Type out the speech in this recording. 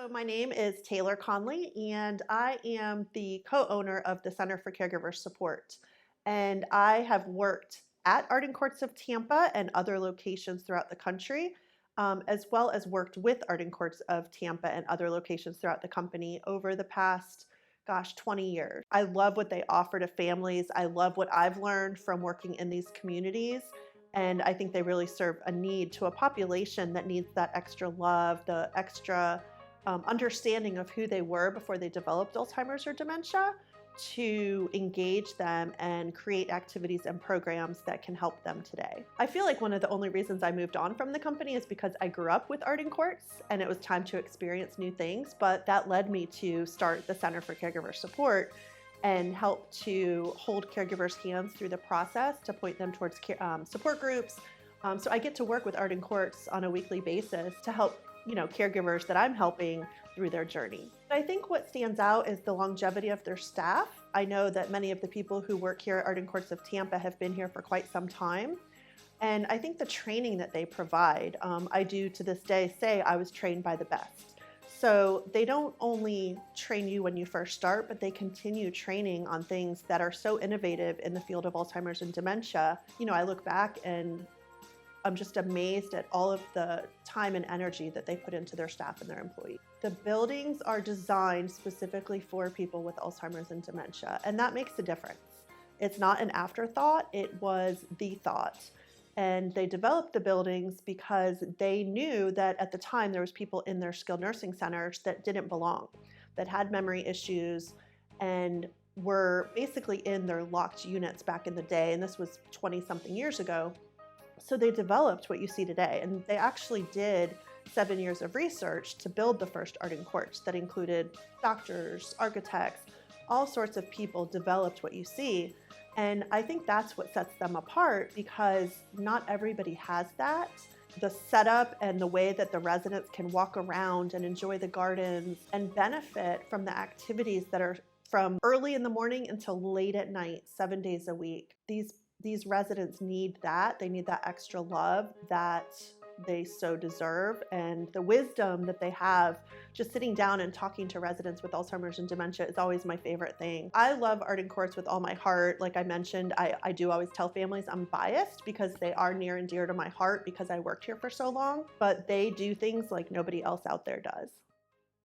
So my name is Taylor Conley, and I am the co-owner of the Center for Caregiver Support. And I have worked at Arden Courts of Tampa and other locations throughout the country, as well as worked with Arden Courts of Tampa and other locations throughout the company over the past, 20 years. I love what they offer to families. I love what I've learned from working in these communities. And I think they really serve a need to a population that needs that extra love, the extra understanding of who they were before they developed Alzheimer's or dementia, to engage them and create activities and programs that can help them today. I feel like one of the only reasons I moved on from the company is because I grew up with Arden Courts and it was time to experience new things, but that led me to start the Center for Caregiver Support and help to hold caregivers' hands through the process to point them towards support groups. So I get to work with Arden Courts on a weekly basis to help caregivers that I'm helping through their journey. I think what stands out is the longevity of their staff. I know that many of the people who work here at Arden Courts of Tampa have been here for quite some time. And I think the training that they provide, I do to this day say I was trained by the best. So they don't only train you when you first start, but they continue training on things that are so innovative in the field of Alzheimer's and dementia. I look back and I'm just amazed at all of the time and energy that they put into their staff and their employees. The buildings are designed specifically for people with Alzheimer's and dementia, and that makes a difference. It's not an afterthought, it was the thought. And they developed the buildings because they knew that at the time there was people in their skilled nursing centers that didn't belong, that had memory issues and were basically in their locked units back in the day, and this was 20-something years ago. So they developed what you see today, and they actually did 7 years of research to build the first Arden Courts that included doctors, architects, all sorts of people developed what you see. And I think that's what sets them apart, because not everybody has that. The setup and the way that the residents can walk around and enjoy the gardens and benefit from the activities that are from early in the morning until late at night, 7 days a week. These residents need that. They need that extra love that they so deserve, and the wisdom that they have just sitting down and talking to residents with Alzheimer's and dementia is always my favorite thing. I love Arden Courts with all my heart. Like I mentioned, I do always tell families I'm biased because they are near and dear to my heart because I worked here for so long, but they do things like nobody else out there does.